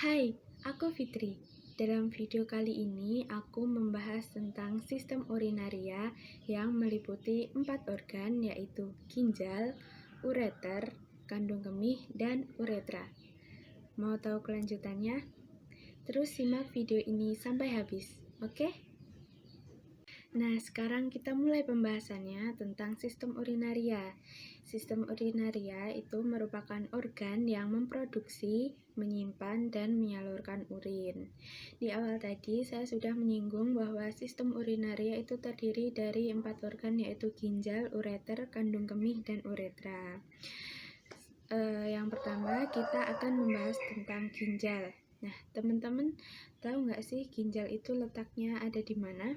Hai, aku Fitri. Dalam video kali ini, aku membahas tentang sistem urinaria yang meliputi 4 organ, yaitu ginjal, ureter, kandung kemih, dan uretra. Mau tahu kelanjutannya? Terus simak video ini sampai habis, oke? Nah, sekarang kita mulai pembahasannya tentang sistem urinaria. Sistem urinaria itu merupakan organ yang memproduksi, menyimpan, dan menyalurkan urin. Di awal tadi saya sudah menyinggung bahwa sistem urinaria itu terdiri dari 4 organ, yaitu ginjal, ureter, kandung kemih, dan uretra. Yang pertama kita akan membahas tentang ginjal. Nah, teman-teman tahu nggak sih ginjal itu letaknya ada di mana?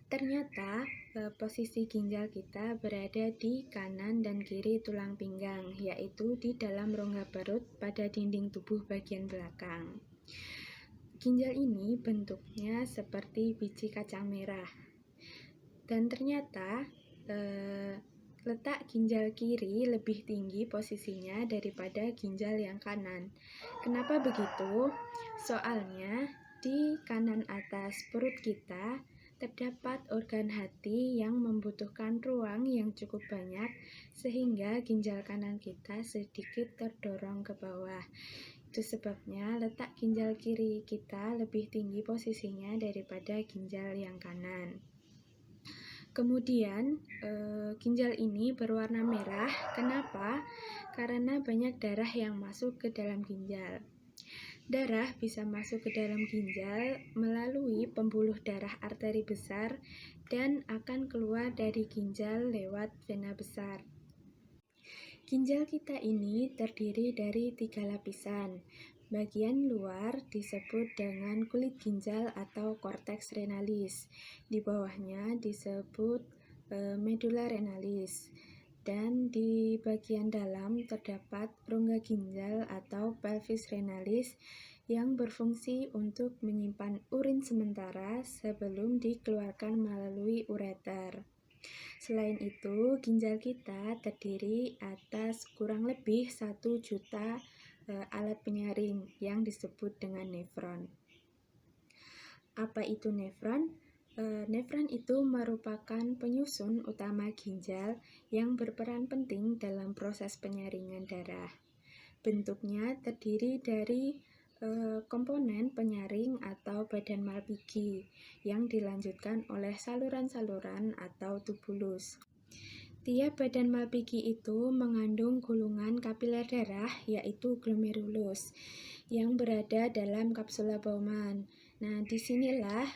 Ternyata posisi ginjal kita berada di kanan dan kiri tulang pinggang, yaitu di dalam rongga perut pada dinding tubuh bagian belakang. Ginjal ini bentuknya seperti biji kacang merah. Dan ternyata letak ginjal kiri lebih tinggi posisinya daripada ginjal yang kanan. Kenapa begitu? Soalnya di kanan atas perut kita terdapat organ hati yang membutuhkan ruang yang cukup banyak sehingga ginjal kanan kita sedikit terdorong ke bawah. Itu sebabnya letak ginjal kiri kita lebih tinggi posisinya daripada ginjal yang kanan. Kemudian ginjal ini berwarna merah. Kenapa? Karena banyak darah yang masuk ke dalam ginjal. Darah bisa masuk ke dalam ginjal melalui pembuluh darah arteri besar dan akan keluar dari ginjal lewat vena besar. Ginjal kita ini terdiri dari 3 lapisan. Bagian luar disebut dengan kulit ginjal atau cortex renalis. Di bawahnya disebut medulla renalis. Dan di bagian dalam terdapat rongga ginjal atau pelvis renalis yang berfungsi untuk menyimpan urin sementara sebelum dikeluarkan melalui ureter. Selain itu, ginjal kita terdiri atas kurang lebih 1 juta alat penyaring yang disebut dengan nefron. Apa itu nefron? Nefron itu merupakan penyusun utama ginjal yang berperan penting dalam proses penyaringan darah. Bentuknya terdiri dari komponen penyaring atau badan Malpighi yang dilanjutkan oleh saluran-saluran atau tubulus. Tiap badan Malpighi itu mengandung gulungan kapiler darah, yaitu glomerulus, yang berada dalam kapsula Bowman. Nah, disinilah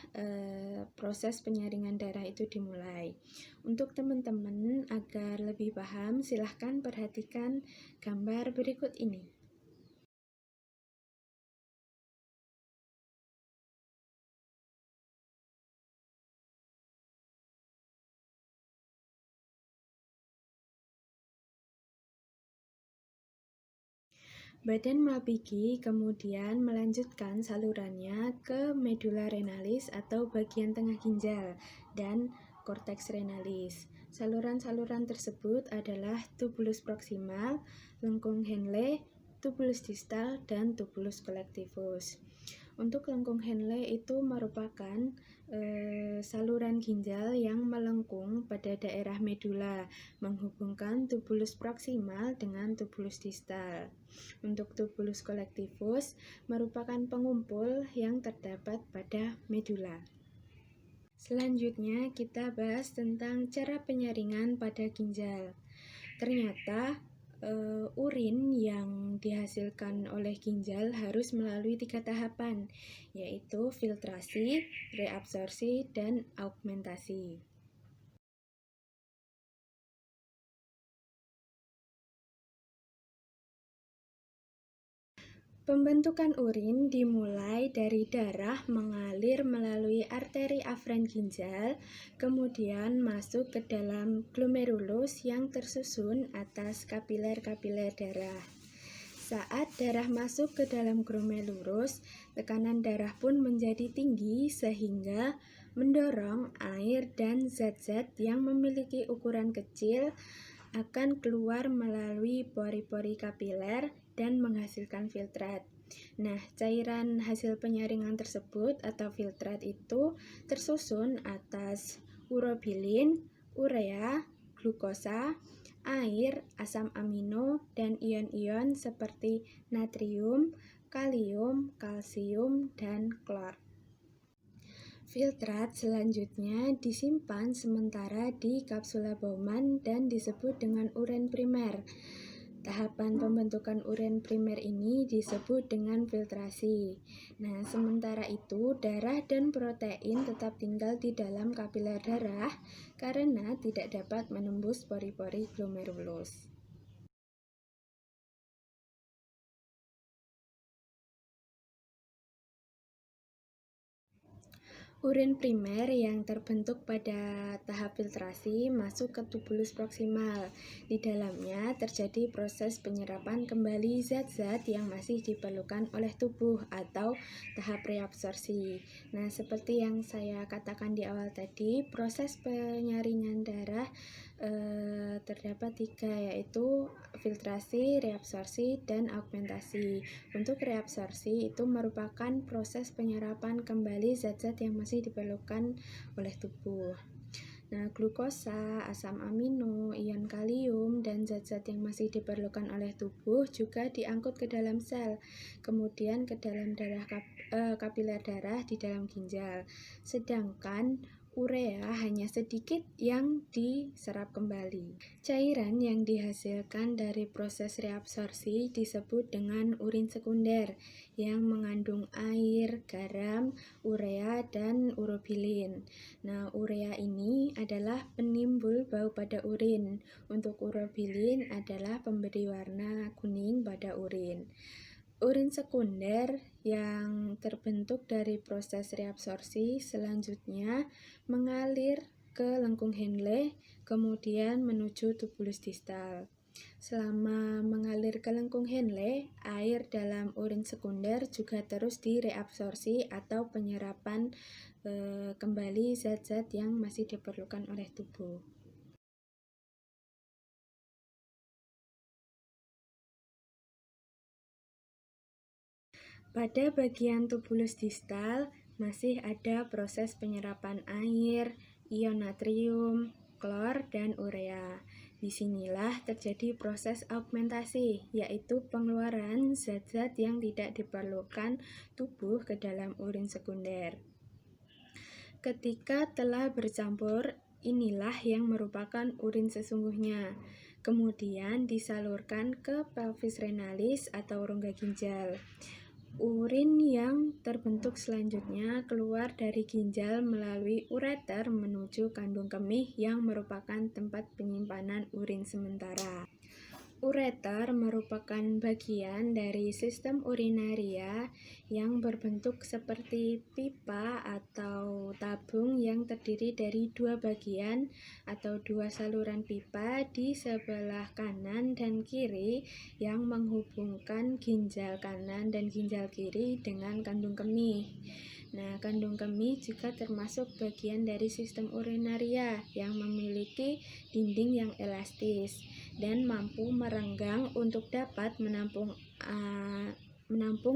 proses penyaringan darah itu dimulai. Untuk teman-teman agar lebih paham, silahkan perhatikan gambar berikut ini. Badan Malpighi kemudian melanjutkan salurannya ke medulla renalis atau bagian tengah ginjal dan cortex renalis. Saluran-saluran tersebut adalah tubulus proximal, lengkung Henle, tubulus distal, dan tubulus collectivus. Untuk lengkung Henle itu merupakan saluran ginjal yang melengkung pada daerah medula, menghubungkan tubulus proximal dengan tubulus distal. Untuk tubulus collectivus merupakan pengumpul yang terdapat pada medula. Selanjutnya kita bahas tentang cara penyaringan pada ginjal. Ternyata urin yang dihasilkan oleh ginjal harus melalui 3 tahapan, yaitu filtrasi, reabsorpsi, dan augmentasi. Pembentukan urin dimulai dari darah mengalir melalui arteri afren ginjal, kemudian masuk ke dalam glomerulus yang tersusun atas kapiler-kapiler darah. Saat darah masuk ke dalam glomerulus, tekanan darah pun menjadi tinggi sehingga mendorong air dan zat-zat yang memiliki ukuran kecil akan keluar melalui pori-pori kapiler dan menghasilkan filtrat. Nah, cairan hasil penyaringan tersebut atau filtrat itu tersusun atas urobilin, urea, glukosa, air, asam amino, dan ion-ion seperti natrium, kalium, kalsium, dan klor. Filtrat selanjutnya disimpan sementara di kapsula Bowman dan disebut dengan uren primer. Tahapan pembentukan uren primer ini disebut dengan filtrasi. Nah, sementara itu darah dan protein tetap tinggal di dalam kapiler darah karena tidak dapat menembus pori-pori glomerulus. Urin primer yang terbentuk pada tahap filtrasi masuk ke tubulus proksimal. Di dalamnya terjadi proses penyerapan kembali zat-zat yang masih diperlukan oleh tubuh atau tahap reabsorpsi. Nah, seperti yang saya katakan di awal tadi, proses penyaringan darah terdapat 3, yaitu filtrasi, reabsorpsi, dan augmentasi. Untuk reabsorpsi itu merupakan proses penyerapan kembali zat-zat yang masih diperlukan oleh tubuh. Nah, glukosa, asam amino, ion kalium, dan zat-zat yang masih diperlukan oleh tubuh juga diangkut ke dalam sel, kemudian ke dalam kapiler darah di dalam ginjal. Sedangkan urea hanya sedikit yang diserap kembali. Cairan yang dihasilkan dari proses reabsorpsi disebut dengan urin sekunder yang mengandung air, garam, urea, dan urobilin. Nah, urea ini adalah penimbul bau pada urin. Untuk urobilin adalah pemberi warna kuning pada urin. Urin sekunder yang terbentuk dari proses reabsorpsi selanjutnya mengalir ke lengkung Henle, kemudian menuju tubulus distal. Selama mengalir ke lengkung Henle, air dalam urin sekunder juga terus direabsorpsi atau penyerapan kembali zat-zat yang masih diperlukan oleh tubuh. Pada bagian tubulus distal masih ada proses penyerapan air, ion natrium, klor, dan urea. Disinilah terjadi proses augmentasi, yaitu pengeluaran zat-zat yang tidak diperlukan tubuh ke dalam urin sekunder. Ketika telah bercampur, inilah yang merupakan urin sesungguhnya. Kemudian disalurkan ke pelvis renalis atau rongga ginjal. Urin yang terbentuk selanjutnya keluar dari ginjal melalui ureter menuju kandung kemih yang merupakan tempat penyimpanan urin sementara. Ureter merupakan bagian dari sistem urinaria yang berbentuk seperti pipa atau tabung yang terdiri dari 2 bagian atau 2 saluran pipa di sebelah kanan dan kiri yang menghubungkan ginjal kanan dan ginjal kiri dengan kandung kemih. Nah, kandung kemih juga termasuk bagian dari sistem urinaria yang memiliki dinding yang elastis dan mampu merenggang untuk dapat menampung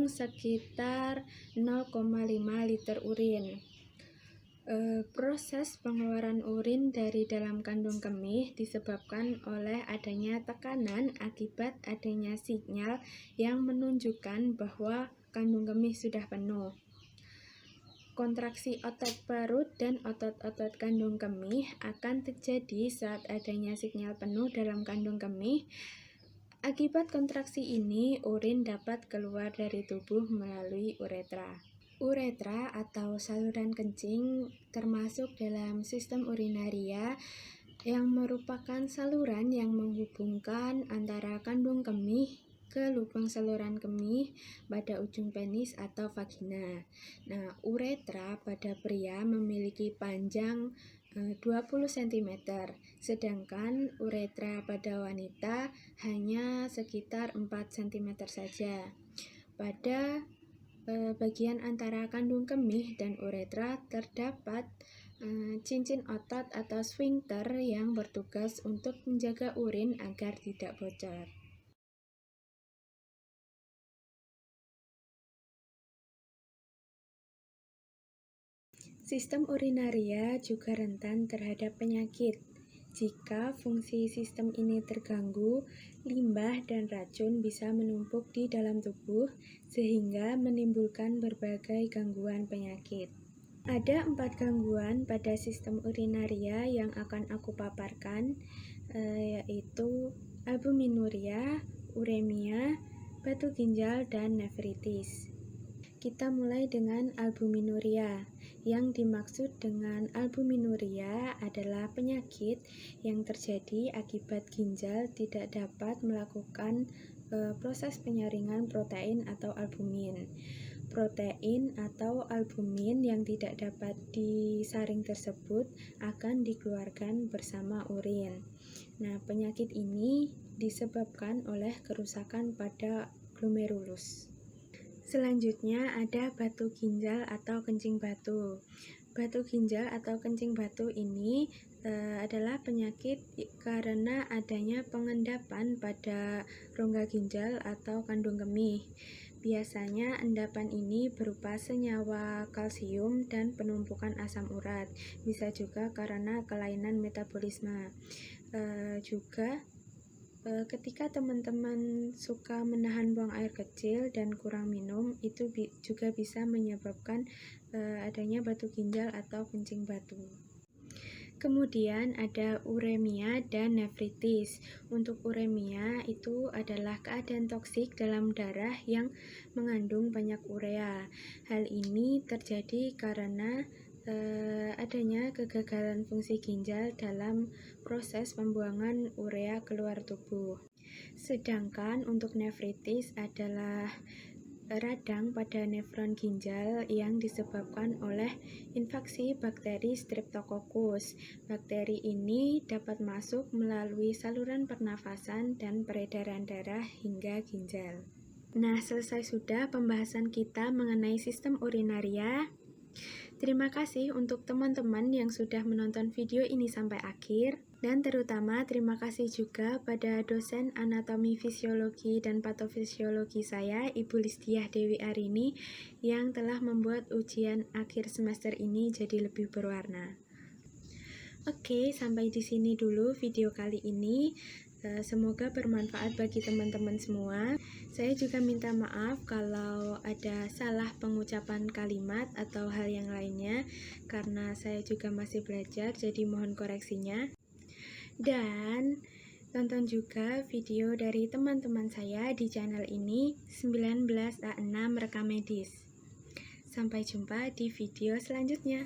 sekitar 0,5 liter urin. Proses pengeluaran urin dari dalam kandung kemih disebabkan oleh adanya tekanan akibat adanya sinyal yang menunjukkan bahwa kandung kemih sudah penuh. Kontraksi otot perut dan otot-otot kandung kemih akan terjadi saat adanya sinyal penuh dalam kandung kemih. Akibat kontraksi ini, urin dapat keluar dari tubuh melalui uretra. Uretra atau saluran kencing termasuk dalam sistem urinaria yang merupakan saluran yang menghubungkan antara kandung kemih ke lubang saluran kemih pada ujung penis atau vagina. Nah, uretra pada pria memiliki panjang 20 cm, sedangkan uretra pada wanita hanya sekitar 4 cm saja. Pada bagian antara kandung kemih dan uretra terdapat cincin otot atau sphincter yang bertugas untuk menjaga urin agar tidak bocor. Sistem urinaria juga rentan terhadap penyakit. Jika fungsi sistem ini terganggu, limbah dan racun bisa menumpuk di dalam tubuh sehingga menimbulkan berbagai gangguan penyakit. Ada 4 gangguan pada sistem urinaria yang akan aku paparkan, yaitu albuminuria, uremia, batu ginjal, dan nefritis. Kita mulai dengan albuminuria. Yang dimaksud dengan albuminuria adalah penyakit yang terjadi akibat ginjal tidak dapat melakukan proses penyaringan protein atau albumin. Protein atau albumin yang tidak dapat disaring tersebut akan dikeluarkan bersama urin. Nah, penyakit ini disebabkan oleh kerusakan pada glomerulus. Selanjutnya ada batu ginjal atau kencing batu. Batu ginjal atau kencing batu ini adalah penyakit karena adanya pengendapan pada rongga ginjal atau kandung kemih. Biasanya endapan ini berupa senyawa kalsium dan penumpukan asam urat. Bisa juga karena kelainan metabolisme. Ketika teman-teman suka menahan buang air kecil dan kurang minum, itu juga bisa menyebabkan adanya batu ginjal atau kencing batu. Kemudian ada uremia dan nefritis. Untuk uremia itu adalah keadaan toksik dalam darah yang mengandung banyak urea. Hal ini terjadi karena adanya kegagalan fungsi ginjal dalam proses pembuangan urea keluar tubuh. Sedangkan untuk nefritis adalah radang pada nefron ginjal yang disebabkan oleh infeksi bakteri Streptococcus. Bakteri ini dapat masuk melalui saluran pernafasan dan peredaran darah hingga ginjal. Nah, selesai sudah pembahasan kita mengenai sistem urinaria. Terima kasih untuk teman-teman yang sudah menonton video ini sampai akhir, dan terutama terima kasih juga pada dosen anatomi fisiologi dan patofisiologi saya, Ibu Listiah Dewi Arini, yang telah membuat ujian akhir semester ini jadi lebih berwarna. Oke, sampai di sini dulu video kali ini. Semoga bermanfaat bagi teman-teman semua. Saya juga minta maaf kalau ada salah pengucapan kalimat atau hal yang lainnya, karena saya juga masih belajar, jadi mohon koreksinya. Dan tonton juga video dari teman-teman saya di channel ini, 19A6 Rekam Medis. Sampai jumpa di video selanjutnya.